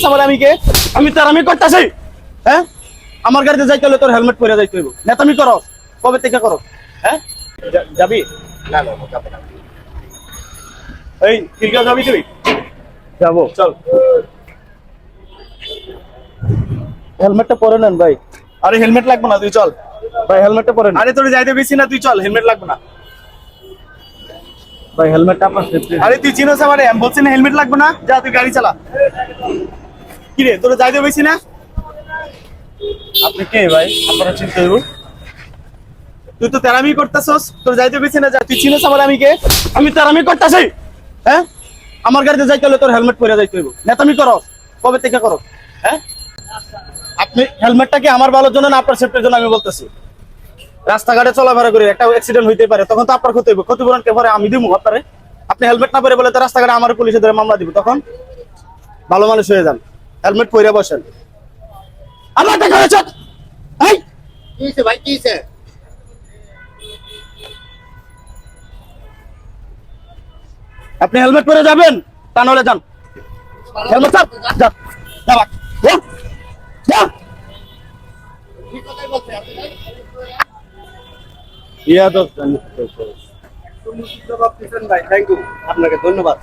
চিনোস আমার আমি কে? আমি তার আমি করতেছি। হ্যাঁ, আমার গাড়িতে যাইতে হলে তোর হেলমেট পরে যাইতে হইব। নেতামি করো, কবে থেকে করো? হ্যাঁ, যাবি? না না যাবে না। এই কিরকা যাবি তুই? যাবো, চল। হেলমেটটা পরে নেন ভাই। আরে হেলমেট লাগবে না, তুই চল ভাই, হেলমেটটা পরে নেন। আরে তোর যাইতে বেশি না, তুই চল, হেলমেট লাগবে না ভাই, হেলমেটটা আপনার সেফটি। আরে তুই চিনোস আমারে, আমি বলছি না হেলমেট লাগবে না, যা তুই গাড়ি চালা। কি রে, তোর যাইতে বেশি না? আপনি কে ভাই? আপনারা চিনতে হইব। তুই তো তেরামি করতেছস, তোর যাইতে বেশি না, যা। তুই চিনোস আমার আমি কে? আমি তেরামি করতেছি। হ্যাঁ, আমার গাড়িতে যাইতে হলে তোর হেলমেট পরে যাইতে হইব। নেতামি করো, কবে থেকে করো? হ্যাঁ, আপনি হেলমেটটা কি আমার ভালোর জন্য না আপনার সেফটির জন্য? আমি বলতেছি, রাস্তাঘাটে চলাফেরা করে একটা অ্যাক্সিডেন্ট হইতে পারে, তখন তো আপনার ক্ষতি হইব। ক্ষতিপূরণ কে ভরে? আমি দিব আপনারে। আপনি হেলমেট না পরে বলে তো রাস্তাঘাটে আমার পুলিশে ধরে মামলা দিব, তখন ভালো মানুষ হয়ে যান, হেলমেট পরে বসেন। আমার দেখা হয়েছে। এই কি হইছে ভাই, কি হইছে? আপনি হেলমেট পরে যাবেন, তা নাহলে যান। হেলমেট স্যার, যা যা বাক, যা যা। ঠিক কথাই বলছে আপনি ভাই। ইয়া তো ভাই থ্যাংক ইউ, আপনাকে ধন্যবাদ।